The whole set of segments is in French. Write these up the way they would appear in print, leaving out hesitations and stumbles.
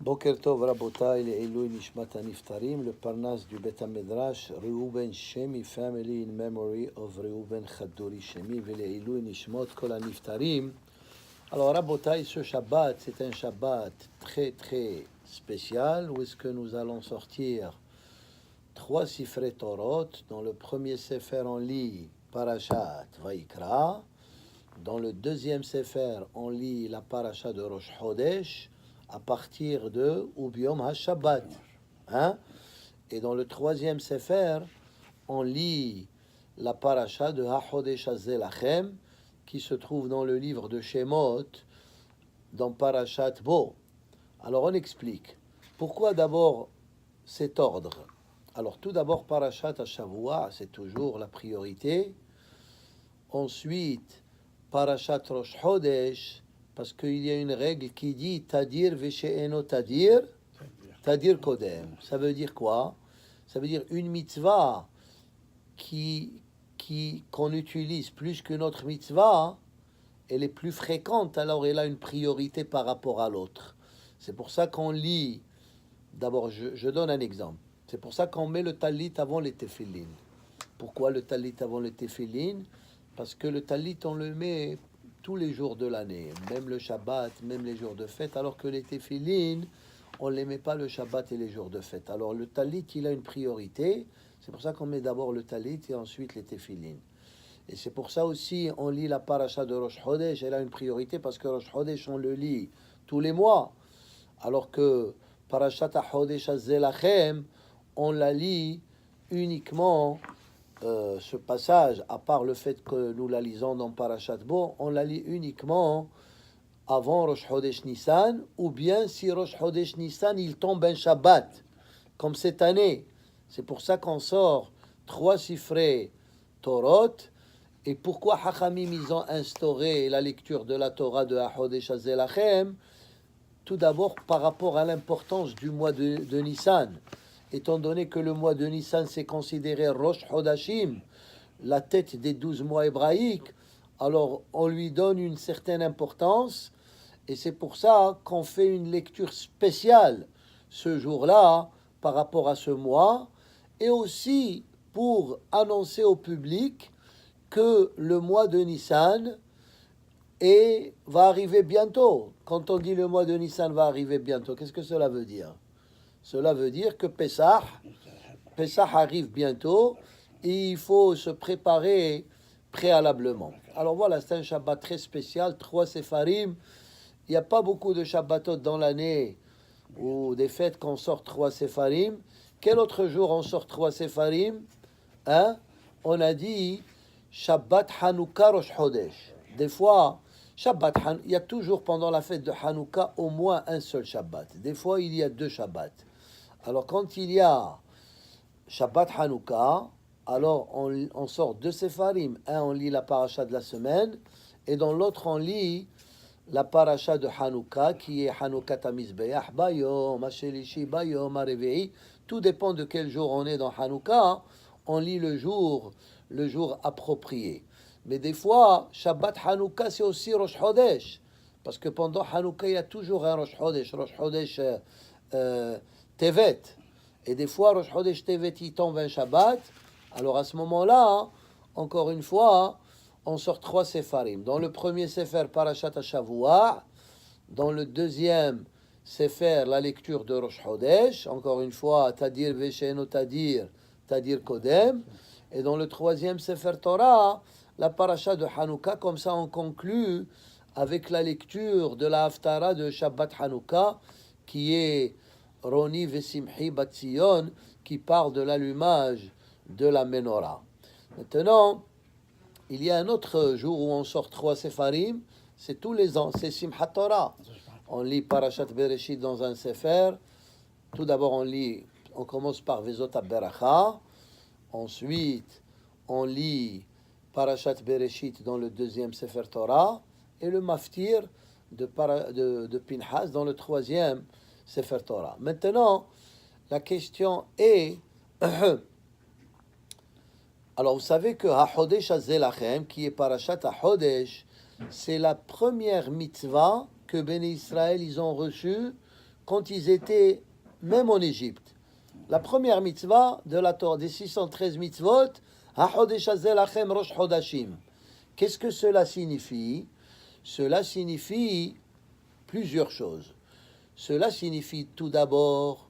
Boker Tov Rabotai Le'ilui Nishmat HaNiftarim, le Parnas du Bet HaMedrash, Reuven Shemi Family in Memory of Reuven Chadouri Shemi, Ve'le'ilui Nishmot Kol HaNiftarim. Alors Rabotai, ce Shabbat, c'est un Shabbat très très spécial, où est-ce que nous allons sortir trois Sifrei Torot. Dans le premier Sefer, on lit Parashat Vaikra. Dans le deuxième Sefer, on lit la Parasha de Rosh Chodesh, à partir de Ubiom HaShabbat. Hein? Et dans le troisième Sefer, on lit la paracha de HaChodesh Hazeh Lachem, qui se trouve dans le livre de Shemot, dans Parashat Bo. Alors on explique. Pourquoi d'abord cet ordre? Alors tout d'abord, Parashat HaShavua, c'est toujours la priorité. Ensuite, Parashat Rosh Chodesh, parce qu'il y a une règle qui dit Tadir Veshe'eno Tadir, Tadir Kodem. Ça veut dire quoi? Ça veut dire une mitzvah qu'on utilise plus qu'une autre mitzvah, elle est plus fréquente, alors elle a une priorité par rapport à l'autre. C'est pour ça qu'on lit, d'abord je donne un exemple, c'est pour ça qu'on met le talit avant les téphilines. Pourquoi le talit avant les téphilines? Parce que le talit, on le met tous les jours de l'année, même le Shabbat, même les jours de fête, alors que les téphilines, on ne les met pas le Shabbat et les jours de fête. Alors le talit, il a une priorité, c'est pour ça qu'on met d'abord le talit et ensuite les téphilines. Et c'est pour ça aussi, on lit la paracha de Rosh Chodesh, elle a une priorité parce que Rosh Chodesh, on le lit tous les mois, alors que Parashat HaChodesh Hazeh Lachem, on la lit uniquement. Ce passage, à part le fait que nous la lisons dans Parashat Bo, on la lit uniquement avant Rosh Chodesh Nissan, ou bien si Rosh Chodesh Nissan il tombe un Shabbat, comme cette année. C'est pour ça qu'on sort trois Sifrei Torot. Et pourquoi Hachamim ils ont instauré la lecture de la Torah de HaChodesh Hazeh Lachem? Tout d'abord par rapport à l'importance du mois de Nissan. Étant donné que le mois de Nissan c'est considéré Rosh Chodashim, la tête des 12 mois hébraïques, alors on lui donne une certaine importance, et c'est pour ça qu'on fait une lecture spéciale ce jour-là par rapport à ce mois, et aussi pour annoncer au public que le mois de Nissan va arriver bientôt. Quand on dit le mois de Nissan va arriver bientôt, qu'est-ce que cela veut dire? Cela veut dire que Pessah arrive bientôt et il faut se préparer préalablement. Alors voilà, c'est un Shabbat très spécial, trois Séfarim. Il n'y a pas beaucoup de Shabbatot dans l'année ou des fêtes qu'on sort trois Séfarim. Quel autre jour on sort trois Séfarim? Hein? On a dit Shabbat Hanouka Rosh Chodesh. Des fois, il y a toujours pendant la fête de Hanouka au moins un seul Shabbat. Des fois, il y a deux Shabbats. Alors, quand il y a Shabbat Hanouka, alors on sort deux Séfarim. Un, on lit la paracha de la semaine, et dans l'autre, on lit la paracha de Hanouka, qui est Hanouka Tamizbeach, Bayom, Hashelishi, Bayom, Hareve'i. Tout dépend de quel jour on est dans Hanouka. On lit le jour approprié. Mais des fois, Shabbat Hanouka, c'est aussi Rosh Chodesh. Parce que pendant Hanouka, il y a toujours un Rosh Chodesh Tevet. Et des fois, Rosh Chodesh Tevet, il tombe un Shabbat. Alors à ce moment-là, encore une fois, on sort trois Sefarim. Dans le premier Sefer, Parashat HaShavua. Dans le deuxième Sefer, la lecture de Rosh Chodesh. Encore une fois, Tadir Veshe'eno Tadir, Tadir Kodem. Et dans le troisième Sefer Torah, la Parasha de Hanouka. Comme ça, on conclut avec la lecture de la Haftara de Shabbat Hanouka, qui est Roni Vesimhi Batzion, qui parle de l'allumage de la menorah. Maintenant, il y a un autre jour où on sort trois Sefarim, c'est tous les ans, c'est Simchat Torah. On lit Parashat Bereshit dans un Sefer. Tout d'abord, on commence par Vezot HaBeracha. Ensuite, on lit Parashat Bereshit dans le deuxième Sefer Torah et le Maftir de Pinhas dans le troisième Sefer Torah. Maintenant, la question est, alors vous savez que HaChodesh Hazeh Lachem, qui est Parashat HaChodesh, c'est la première mitzvah que Béné Israël ils ont reçue quand ils étaient même en Égypte. La première mitzvah de la Torah, des 613 mitzvot, HaChodesh hazeh lachem rosh chodashim. Qu'est-ce que cela signifie? Cela signifie plusieurs choses. Cela signifie tout d'abord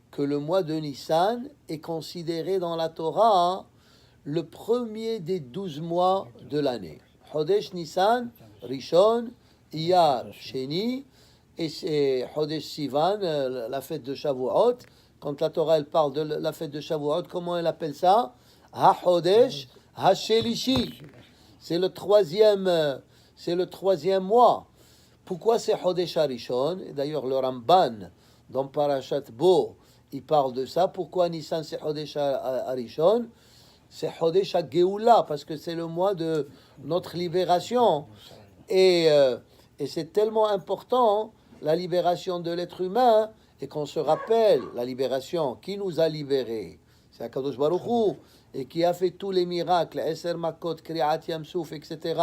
que le mois de Nissan est considéré dans la Torah le premier des 12 mois de l'année. Chodesh Nissan, Rishon, Iyar, Sheni, et c'est Chodesh Sivan, la fête de Shavuot. Quand la Torah elle parle de la fête de Shavuot, comment elle appelle ça? Ha-Chodesh Ha-Shelishi. C'est le troisième mois. Pourquoi c'est Chodesh HaRishon? Et d'ailleurs, le Ramban, dans Parashat Bo, il parle de ça. Pourquoi Nissan c'est Chodesh HaRishon? C'est Chodesh HaGeoula, parce que c'est le mois de notre libération. Et c'est tellement important, la libération de l'être humain, et qu'on se rappelle la libération, qui nous a libérés? C'est Akadosh Baruch Hu, et qui a fait tous les miracles, Eser Makot, Kriat Yamsouf, etc.,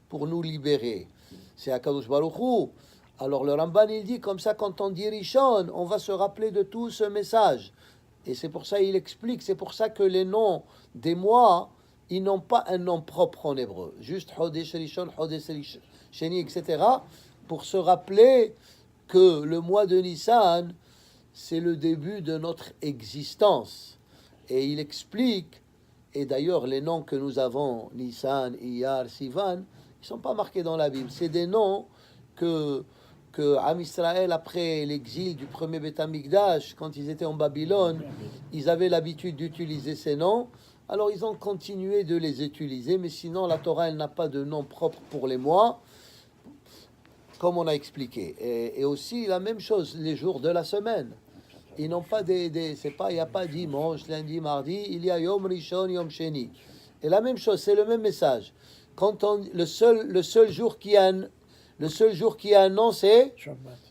pour nous libérer. C'est Akadosh Baruch Hu. Alors le Ramban, il dit, comme ça, quand on dit Rishon, on va se rappeler de tout ce message. Et c'est pour ça il explique, c'est pour ça que les noms des mois, ils n'ont pas un nom propre en hébreu. Juste Chodesh Rishon, Chodesh Sheni, etc. Pour se rappeler que le mois de Nissan, c'est le début de notre existence. Et il explique, et d'ailleurs les noms que nous avons, Nissan, Iyar, Sivan, ils ne sont pas marqués dans la Bible. C'est des noms que Am Israël, après l'exil du premier Beth Amikdash, quand ils étaient en Babylone, ils avaient l'habitude d'utiliser ces noms. Alors ils ont continué de les utiliser, mais sinon la Torah elle n'a pas de nom propre pour les mois, comme on a expliqué. Et aussi la même chose, les jours de la semaine. Ils n'ont pas c'est pas, il n'y a pas dimanche, lundi, mardi, il y a Yom Rishon, Yom Sheni. Et la même chose, c'est le même message. Quand le seul jour qui a un nom, c'est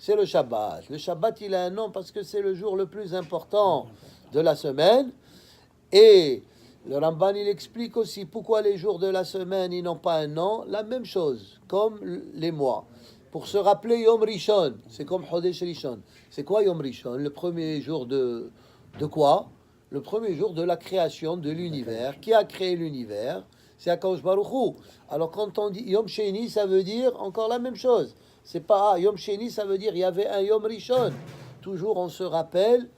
le Shabbat. Le Shabbat, il a un nom parce que c'est le jour le plus important de la semaine. Et le Ramban, il explique aussi pourquoi les jours de la semaine, ils n'ont pas un nom. La même chose, comme les mois. Pour se rappeler Yom Rishon, c'est comme Chodesh Rishon. C'est quoi Yom Rishon? Le premier jour de quoi? Le premier jour de la création de l'univers. Qui a créé l'univers? C'est Akadosh Baruch Hu. Alors quand on dit Yom Sheni, ça veut dire encore la même chose. C'est pas Yom Sheni, ça veut dire il y avait un Yom Rishon. Toujours on se rappelle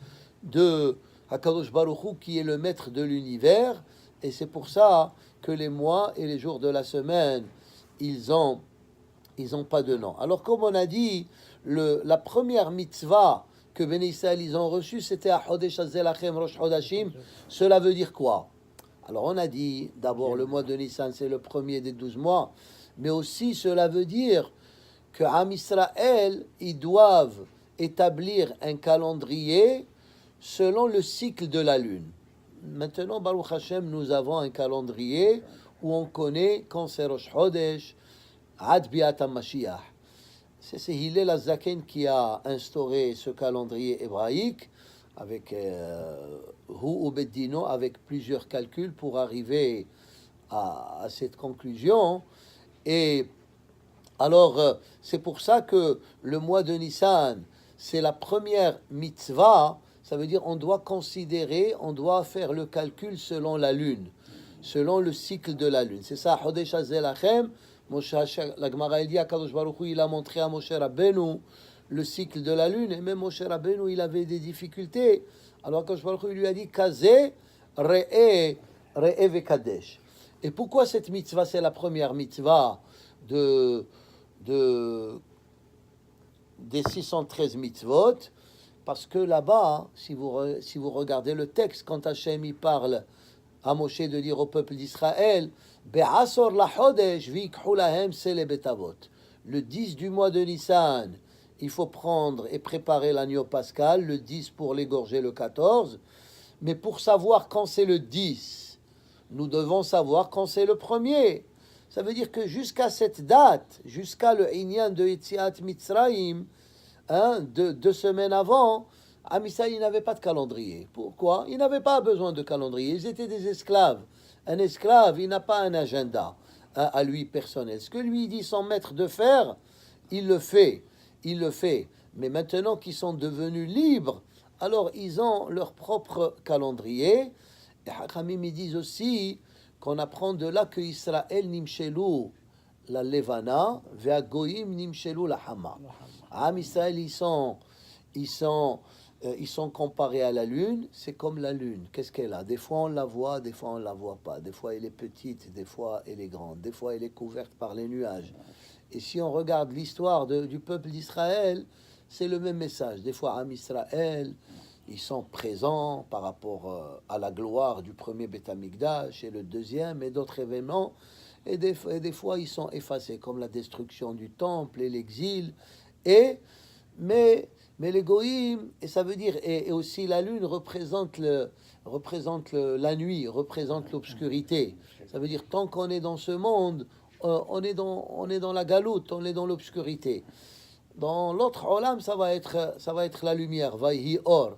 de Akadosh Baruch Hu qui est le maître de l'univers. Et c'est pour ça que les mois et les jours de la semaine, ils n'ont pas de nom. Alors comme on a dit, la première mitzvah que Ben Israël ils ont reçue, c'était à Chodesh hazeh lachem rosh chodashim. Cela veut dire quoi? Alors on a dit, d'abord le mois de Nissan, c'est le premier des 12 mois, mais aussi cela veut dire que Am Israël, ils doivent établir un calendrier selon le cycle de la lune. Maintenant, Baruch Hashem, nous avons un calendrier où on connaît quand c'est Rosh Chodesh, Ad Biat HaMashiach. C'est Hillel HaZaken qui a instauré ce calendrier hébraïque avec Hu ou Beddino, avec plusieurs calculs pour arriver à cette conclusion. Et alors, c'est pour ça que le mois de Nissan, c'est la première mitzvah. Ça veut dire on doit considérer, on doit faire le calcul selon la lune, selon le cycle de la lune. C'est ça, Chodesh hazeh lachem. La Gemara dit, Akadosh Baruch Hu, il a montré à Moshe Rabbeinu le cycle de la lune, et même Moshe Rabbeinu, il avait des difficultés. Alors Akadosh Baruch Hu lui a dit, Kazeh, Re'eh vekadesh. Et pourquoi cette mitzvah, c'est la première mitzvah des 613 mitzvot? Parce que là-bas, si vous regardez le texte, quand Hachem y parle à Moshe de dire au peuple d'Israël, Be'asor la Chodesh vikhu lahem sele betavot. Le 10 du mois de Nissan, il faut prendre et préparer l'agneau pascal, le 10 pour l'égorger le 14. Mais pour savoir quand c'est le 10, nous devons savoir quand c'est le premier. Ça veut dire que jusqu'à cette date, jusqu'à le Inyan de Yetziat Mitzrayim, 2 semaines avant, Am Israël n'avait pas de calendrier. Pourquoi? Ils n'avaient pas besoin de calendrier. Ils étaient des esclaves. Un esclave, il n'a pas un agenda à lui personnel. Ce que lui dit son maître de faire, il le fait. Mais maintenant qu'ils sont devenus libres, alors ils ont leur propre calendrier. Et Hachamim ils disent aussi qu'on apprend de là que Israël nimshelu la levana, ve'agoyim nimshelu la hama. Am Israël ils sont comparés à la lune. C'est comme la lune. Qu'est-ce qu'elle a? Des fois on la voit, des fois on la voit pas. Des fois elle est petite, des fois elle est grande, des fois elle est couverte par les nuages. Et si on regarde l'histoire du peuple d'Israël, c'est le même message. Des fois, Am Israël, ils sont présents par rapport à la gloire du premier Beth Amikdash et le deuxième et d'autres événements. Et des fois, ils sont effacés, comme la destruction du temple et l'exil. Mais les goïms, et ça veut dire, et aussi la lune représente la nuit, représente l'obscurité. Ça veut dire, tant qu'on est dans ce monde, on est dans la galoute, on est dans l'obscurité. Dans l'autre olam, ça va être la lumière, vayhi or.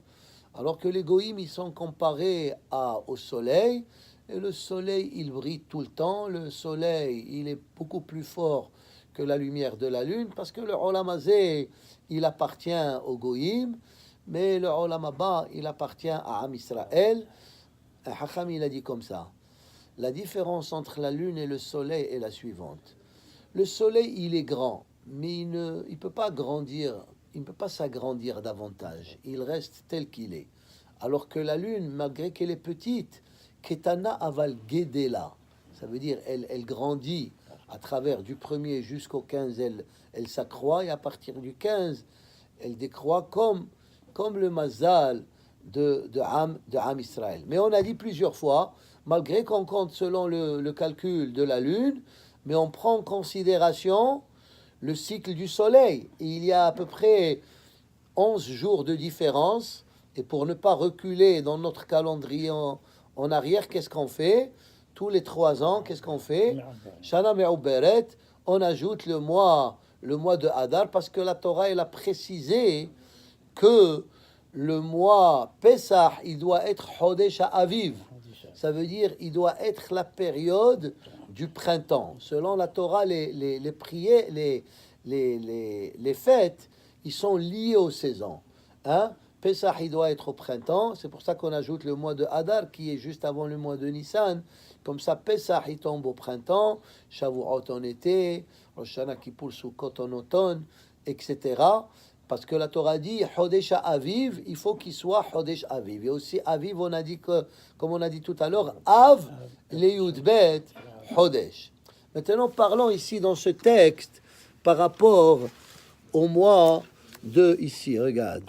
Alors que les goïms, ils sont comparés au soleil, et le soleil, il brille tout le temps. Le soleil, il est beaucoup plus fort que la lumière de la lune, parce que le olam hazé, il appartient aux goïms, mais le olam haba, il appartient à Am Israël. Hacham, il a dit comme ça. La différence entre la lune et le soleil est la suivante. Le soleil, il est grand, mais il peut pas grandir, il ne peut pas s'agrandir davantage. Il reste tel qu'il est. Alors que la lune, malgré qu'elle est petite, Ketana aval gedela, ça veut dire elle grandit à travers du premier jusqu'au 15, elle s'accroît, et à partir du 15, elle décroît comme le mazal de Am Israël. Mais on a dit plusieurs fois, malgré qu'on compte selon le calcul de la lune, mais on prend en considération le cycle du soleil. Et il y a à peu près 11 jours de différence. Et pour ne pas reculer dans notre calendrier en arrière, qu'est-ce qu'on fait? Tous les 3 ans, qu'est-ce qu'on fait? Shana Me'uberet, on ajoute le mois de Hadar, parce que la Torah, elle a précisé que le mois Pesach, il doit être Chodesh Aviv. Ça veut dire il doit être la période du printemps. Selon la Torah, les prières, les fêtes, ils sont liés aux saisons. Hein? Pesach, il doit être au printemps. C'est pour ça qu'on ajoute le mois de Hadar, qui est juste avant le mois de Nissan. Comme ça, Pesach, il tombe au printemps, Shavuot en été, Rosh Hashanah Kippour Sukkot en automne, etc. Parce que la Torah dit Chodesh Aviv, il faut qu'il soit Chodesh Aviv. Et aussi Aviv, on a dit que, comme on a dit tout à l'heure, Av le Yudbet Chodesh. Maintenant, parlons ici dans ce texte par rapport au mois de ici. Regarde.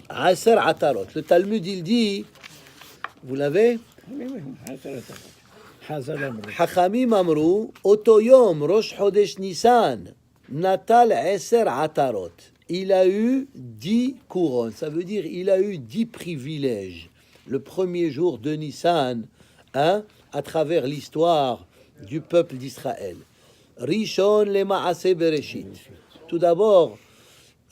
Aser Atarot. Le Talmud, il dit, vous l'avez? Hachamim Amrou, Otoyom Rosh Chodesh Nissan. Natal Eser Atarot. Il a eu 10 couronnes. Ça veut dire il a eu 10 privilèges. Le premier jour de Nissan, à travers l'histoire du peuple d'Israël. Rishon le Maaseh Bereshit. Tout d'abord,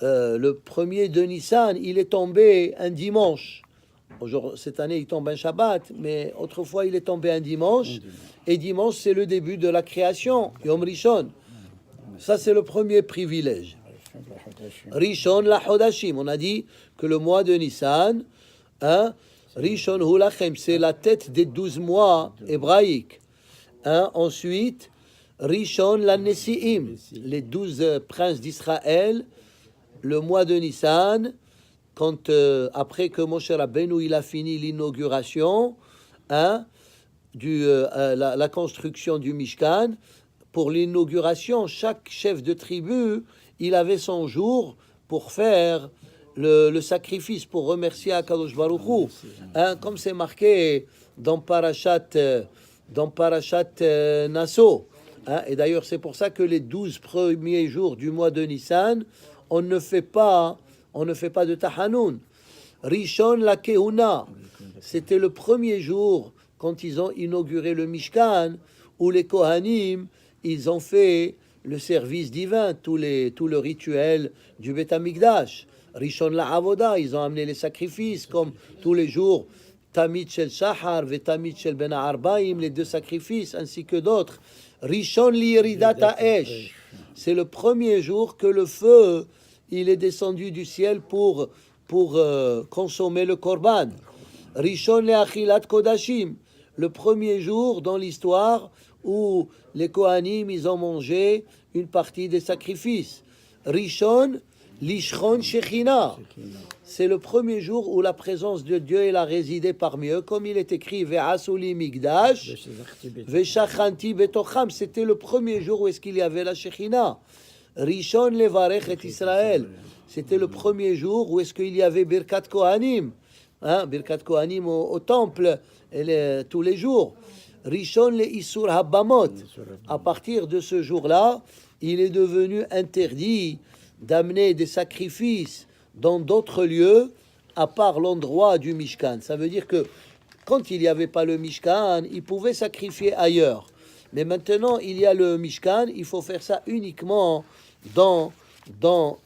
le premier de Nissan, il est tombé un dimanche. Cette année, il tombe un Shabbat, mais autrefois, il est tombé un dimanche. Et dimanche, c'est le début de la création, Yom Rishon. Ça, c'est le premier privilège. Rishon la Chodashim. On a dit que le mois de Nissan, Rishon hu lachem, c'est la tête des 12 mois hébraïques. Ensuite, Rishon la Nesiim, les 12 princes d'Israël, le mois de Nissan, quand après que Moshe Rabbeinu il a fini l'inauguration, la construction du Mishkan. Pour l'inauguration, chaque chef de tribu, il avait son jour pour faire le sacrifice, pour remercier Akadosh Baruch Hu. Comme c'est marqué dans Parashat Nasso. Et d'ailleurs, c'est pour ça que les 12 premiers jours du mois de Nissan, on ne fait pas de Tahanoun. Rishon la Kehuna, c'était le premier jour quand ils ont inauguré le Mishkan, où les Kohanim, ils ont fait le service divin, tout le rituel du Beth Amikdash. Rishon la Avoda, ils ont amené les sacrifices, comme tous les jours, Tamid shel Shachar, Vetamid shel Ben Arbaim, les 2 sacrifices, ainsi que d'autres. Rishon li Yeridat Ha'esh, c'est le premier jour que le feu, il est descendu du ciel pour consommer le korban. Rishon le'achilat kodashim, le premier jour dans l'histoire où les Kohanim, ils ont mangé une partie des sacrifices. Rishon lishchon shechina, c'est le premier jour où la présence de Dieu elle a résidé parmi eux, comme il est écrit Ve'asuli migdash ve'shachanti betocham, c'était le premier jour où est-ce qu'il y avait la shechina. Rishon levarech et Israël, c'était le premier jour où est-ce qu'il y avait Birkat Kohanim, Birkat Kohanim au temple tous les jours. Rishon le Isur Habamot, à partir de ce jour-là, il est devenu interdit d'amener des sacrifices dans d'autres lieux à part l'endroit du Mishkan. Ça veut dire que quand il n'y avait pas le Mishkan, il pouvait sacrifier ailleurs. Mais maintenant, il y a le Mishkan, il faut faire ça uniquement dans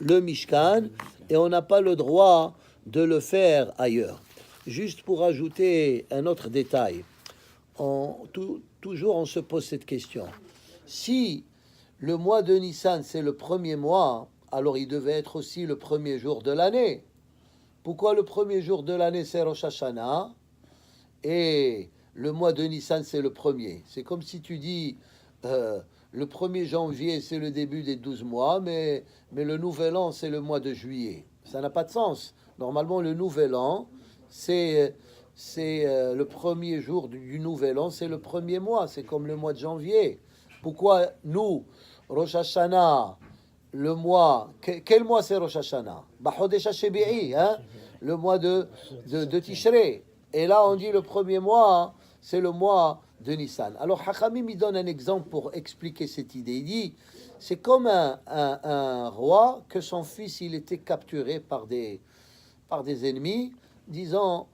le Mishkan et on n'a pas le droit de le faire ailleurs. Juste pour ajouter un autre détail, toujours on se pose cette question. Si le mois de Nissan c'est le premier mois, alors il devait être aussi le premier jour de l'année. Pourquoi le premier jour de l'année c'est Rosh Hashanah et le mois de Nissan c'est le premier? C'est comme si tu dis le 1er janvier c'est le début des 12 mois, mais le nouvel an c'est le mois de juillet. Ça n'a pas de sens. Normalement le nouvel an c'est le premier jour du nouvel an, c'est le premier mois, c'est comme le mois de janvier. Pourquoi nous, Rosh Hashanah, le mois, quel mois c'est Rosh Hashanah? Chodesh HaShebi'i, le mois de Tishrei. Et là, on dit le premier mois, c'est le mois de Nissan. Alors, Hachamim, il donne un exemple pour expliquer cette idée. Il dit, c'est comme un roi que son fils, il était capturé par des ennemis, disant,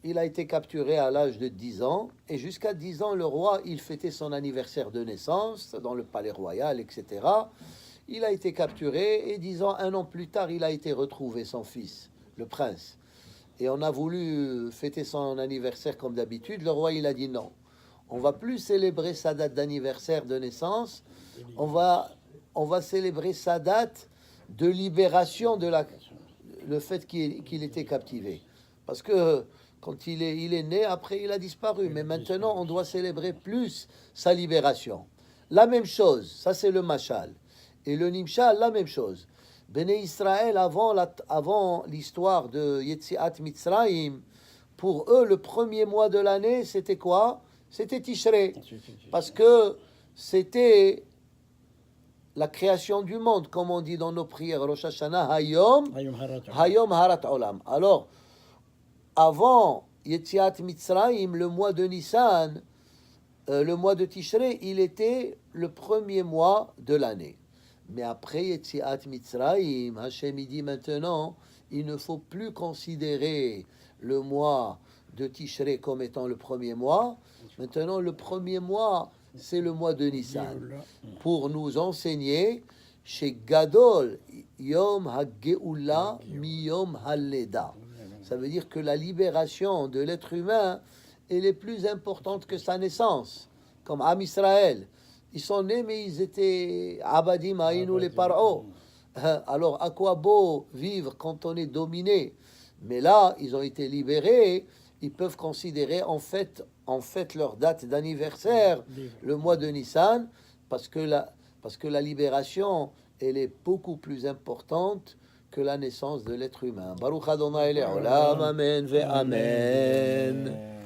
il a été capturé à l'âge de 10 ans, et jusqu'à 10 ans, le roi, il fêtait son anniversaire de naissance dans le palais royal, etc. Il a été capturé, et 10 ans, un an plus tard, il a été retrouvé, son fils, le prince. Et on a voulu fêter son anniversaire comme d'habitude. Le roi, il a dit non. On va plus célébrer sa date d'anniversaire de naissance, on va célébrer sa date de libération le fait qu'il était captivé. Parce que quand il est né, après il a disparu. Mais maintenant, on doit célébrer plus sa libération. La même chose, ça c'est le Mashal. Et le Nimshal, la même chose. Béné Israël, avant l'histoire de Yetziat Mitzrayim, pour eux, le premier mois de l'année, c'était quoi? C'était Tishrei. Parce que c'était la création du monde, comme on dit dans nos prières, Rosh Hashanah, Hayom Harat Olam. Alors, avant Yetziat Mitzrayim, le mois de Nissan, le mois de Tishrei, il était le premier mois de l'année. Mais après Yetziat Mitzrayim, Hachem dit maintenant, il ne faut plus considérer le mois de Tishrei comme étant le premier mois. Maintenant, le premier mois, c'est le mois de Nissan. Pour nous enseigner, chez Gadol, Yom HaGeula mi Yom HaLeda. Ça veut dire que la libération de l'être humain, elle est plus importante que sa naissance. Comme Am Israël. Ils sont nés, mais ils étaient Abadim, Aïnou, les Paro. Alors, à quoi beau vivre quand on est dominé? Mais là, ils ont été libérés. Ils peuvent considérer en fait leur date d'anniversaire, le mois de Nissan, parce que la libération, elle est beaucoup plus importante que la naissance de l'être humain. Baruch Adonai Le'olam, Amen ve Amen.